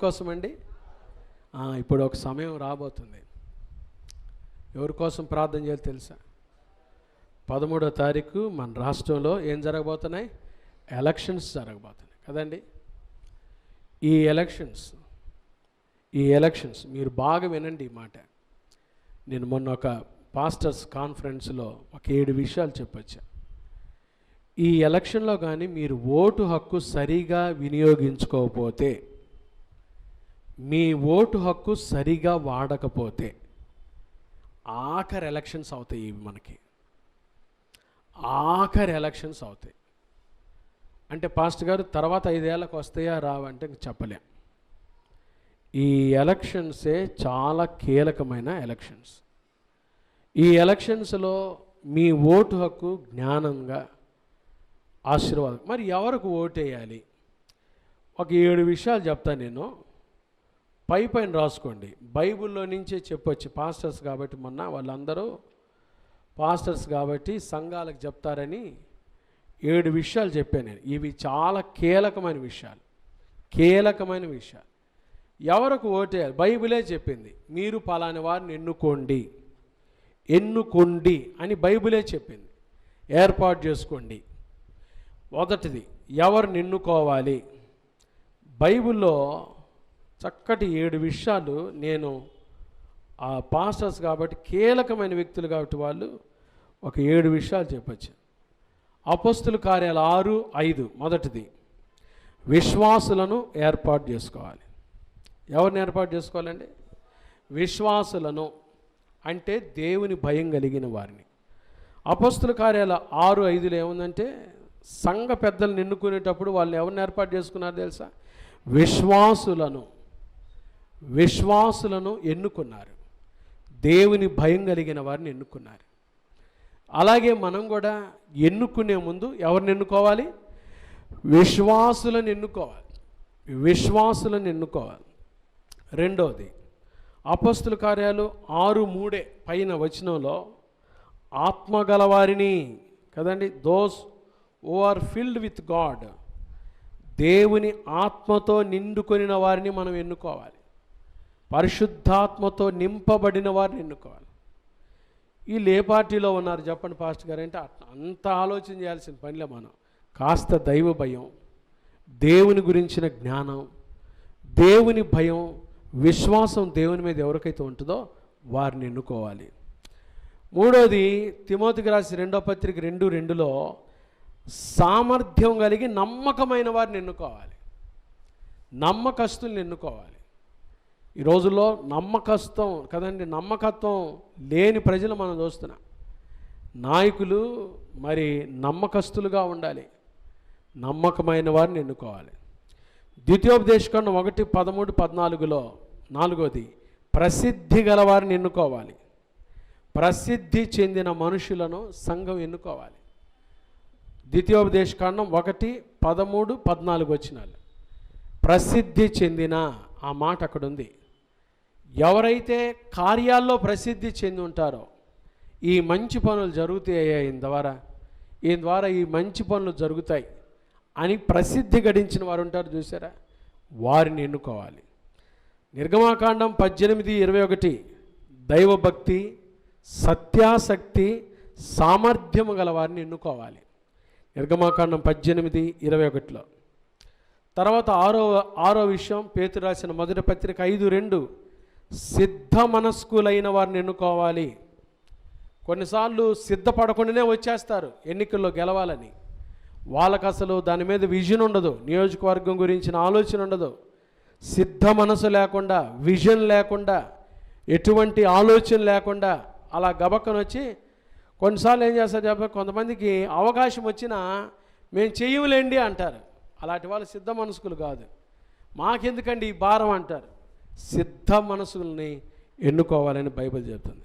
కోసమండి ఇప్పుడు ఒక సమయం రాబోతుంది. ఎవరి కోసం ప్రార్థన చేయాలి తెలుసా? 13వ తారీఖు మన రాష్ట్రంలో ఏం జరగబోతున్నాయి? ఎలక్షన్స్ జరగబోతున్నాయి కదండి. ఈ ఎలక్షన్స్ మీరు బాగా వినండి ఈ మాట. నేను మొన్న ఒక పాస్టర్స్ కాన్ఫరెన్స్లో ఒక 7 విషయాలు చెప్పొచ్చా. ఈ ఎలక్షన్లో కానీ మీరు ఓటు హక్కు సరిగా వినియోగించుకోకపోతే, మీ ఓటు హక్కు సరిగా వాడకపోతే ఆఖరి ఎలక్షన్స్ అవుతాయి. ఇవి మనకి ఆఖరి ఎలక్షన్స్ అవుతాయి. అంటే పాస్టర్ గారు తర్వాత 5 ఏళ్ళకు వస్తాయా రావంటే చెప్పలేం. ఈ ఎలక్షన్సే చాలా కీలకమైన ఎలక్షన్స్. ఈ ఎలక్షన్స్లో మీ ఓటు హక్కు జ్ఞానంగా ఆశీర్వాదం. మరి ఎవరికి ఓటేయాలి? ఒక 7 విషయాలు చెప్తాను నేను. పైన రాసుకోండి. బైబిల్లో నుంచే చెప్పొచ్చు. పాస్టర్స్ కాబట్టి మొన్న వాళ్ళందరూ పాస్టర్స్ కాబట్టి సంఘాలకు చెప్తారని 7 విషయాలు చెప్పాను నేను. ఇవి చాలా కీలకమైన విషయాలు. ఎవరికి ఓటేయాలి? బైబిలే చెప్పింది. మీరు పలాని వారిని ఎన్నుకోండి అని బైబిలే చెప్పింది. ఏర్పాటు చేసుకోండి. మొదటిది ఎవరిని ఎన్నుకోవాలి? బైబిల్లో చక్కటి 7 విషయాలు నేను ఆ పాస్టర్స్ కాబట్టి కీలకమైన వ్యక్తులు కాబట్టి వాళ్ళు ఒక 7 విషయాలు చెప్పచ్చు. అపోస్తుల కార్యాలు 6:5. మొదటిది విశ్వాసులను ఏర్పాటు చేసుకోవాలి. ఎవరిని ఏర్పాటు చేసుకోవాలండి? విశ్వాసులను, అంటే దేవుని భయం కలిగిన వారిని. అపోస్తుల కార్యాల 6:5లో ఏముందంటే సంఘ పెద్దలను ఎన్నుకునేటప్పుడు వాళ్ళు ఎవరిని ఏర్పాటు చేసుకున్నారు తెలుసా? విశ్వాసులను ఎన్నుకున్నారు. దేవుని భయం కలిగిన వారిని ఎన్నుకున్నారు. అలాగే మనం కూడా ఎన్నుకునే ముందు ఎవరిని ఎన్నుకోవాలి? విశ్వాసులను ఎన్నుకోవాలి. రెండవది అపోస్తుల కార్యాలు 6:3 పైన వచనంలో ఆత్మగలవారిని కదండి, those who are filled with God, దేవుని ఆత్మతో నిండుకొనిన వారిని మనం ఎన్నుకోవాలి. పరిశుద్ధాత్మతో నింపబడిన వారిని ఎన్నుకోవాలి. వీళ్ళు ఏ పార్టీలో ఉన్నారు చెప్పండి పాస్టర్ గారు అంటే అంత ఆలోచన చేయాల్సిన పనిలే. మనం కాస్త దైవ భయం, దేవుని గురించిన జ్ఞానం, దేవుని భయం, విశ్వాసం దేవుని మీద ఎవరికైతే ఉంటుందో వారిని ఎన్నుకోవాలి. మూడోది తిమోతికి రాసి 2వ పత్రిక 2:2లో సామర్థ్యం కలిగి నమ్మకమైన వారిని ఎన్నుకోవాలి. నమ్మకస్తుల్ని ఎన్నుకోవాలి. ఈ రోజుల్లో నమ్మకత్వం లేని ప్రజలు మనం చూస్తున్నాం. నాయకులు మరి నమ్మకస్తులుగా ఉండాలి. నమ్మకమైన వారిని ఎన్నుకోవాలి. ద్వితీయోపదేశకాండం 1:13-14లో 4వది ప్రసిద్ధి గల వారిని ఎన్నుకోవాలి. ప్రసిద్ధి చెందిన మనుషులను సంఘం ఎన్నుకోవాలి. ద్వితీయోపదేశకాండం 1:13-14 వచనాలు. ప్రసిద్ధి చెందిన ఆ మాట అక్కడ ఉంది. ఎవరైతే కార్యాల్లో ప్రసిద్ధి చెంది ఉంటారో, ఈ మంచి పనులు జరుగుతాయి, ఈయన ద్వారా ఈ మంచి పనులు జరుగుతాయి అని ప్రసిద్ధి గడించిన వారు ఉంటారు చూసారా, వారిని ఎన్నుకోవాలి. నిర్గమాకాండం 18:21 దైవభక్తి, సత్యాసక్తి, సామర్థ్యము గల వారిని ఎన్నుకోవాలి. నిర్గమాకాండం 18:21లో. తర్వాత ఆరో విషయం పేతురు రాసిన మొదటి పత్రిక 5:2 సిద్ధ మనస్కులైన వారిని ఎన్నుకోవాలి. కొన్నిసార్లు సిద్ధపడకుండానే వచ్చేస్తారు ఎన్నికల్లో గెలవాలని. వాళ్ళకు అసలు దాని మీద విజన్ ఉండదు, నియోజకవర్గం గురించిన ఆలోచన ఉండదు. సిద్ధ మనసు లేకుండా, విజన్ లేకుండా, ఎటువంటి ఆలోచన లేకుండా అలా గబక్కన వచ్చి కొన్నిసార్లు ఏం చేస్తారు చెప్పి కొంతమందికి అవకాశం వచ్చినా మేము చెయ్యలేండి అంటారు. అలాంటి వాళ్ళు సిద్ధ మనసుకులు కాదు. మాకెందుకండి ఈ భారం అంటారు. సిద్ధ మనసుల్ని ఎన్నుకోవాలని బైబిల్ చెబుతుంది.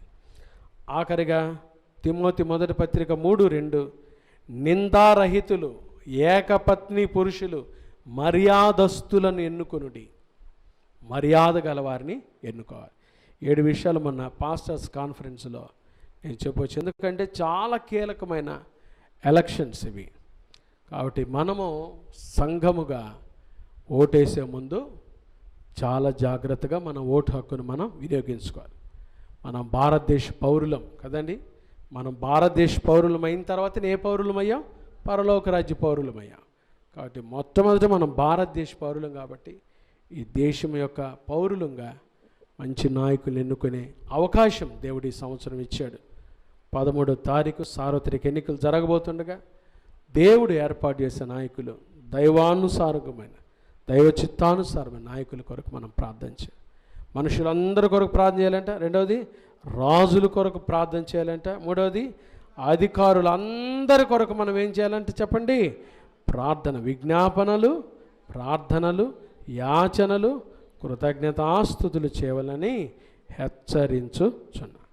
ఆఖరిగా తిమోతి మొదటి పత్రిక 3:2 నిందారహితులు, ఏకపత్ని పురుషులు, మర్యాదస్తులను ఎన్నుకొనుడి. మర్యాద గలవారిని ఎన్నుకోవాలి. 7 విషయాలు మొన్న పాస్టర్స్ కాన్ఫరెన్స్లో నేను చెప్పవచ్చు. ఎందుకంటే చాలా కీలకమైన ఎలక్షన్స్ ఇవి. కాబట్టి మనము సంఘముగా ఓటేసే ముందు చాలా జాగ్రత్తగా మన ఓటు హక్కును మనం వినియోగించుకోవాలి. మనం భారతదేశ పౌరులం కదండి. మనం భారతదేశ పౌరులం అయిన తర్వాత ఏ పౌరులమయ్యాం? పరలోక రాజ్య పౌరులమయ్యాం. కాబట్టి మొట్టమొదట మనం భారతదేశ పౌరులం కాబట్టి ఈ దేశం యొక్క పౌరులంగా మంచి నాయకులు ఎన్నుకునే అవకాశం దేవుడు ఈ సంవత్సరం ఇచ్చాడు. 13వ తారీఖు సార్వత్రిక ఎన్నికలు జరగబోతుండగా దేవుడు ఏర్పాటు చేసే నాయకులు దైవానుసారమైన దైవ చిత్తానుసారమైన నాయకుల కొరకు మనం ప్రార్థన చేయాలి. మనుషులందరి కొరకు ప్రార్థన చేయాలంట. రెండవది రాజుల కొరకు ప్రార్థన చేయాలంట. మూడవది అధికారులందరి కొరకు మనం ఏం చేయాలంటే చెప్పండి? ప్రార్థన, విజ్ఞాపనలు, ప్రార్థనలు, యాచనలు, కృతజ్ఞతాస్తుతులు చేయవాలని హెచ్చరించుచున్నాను.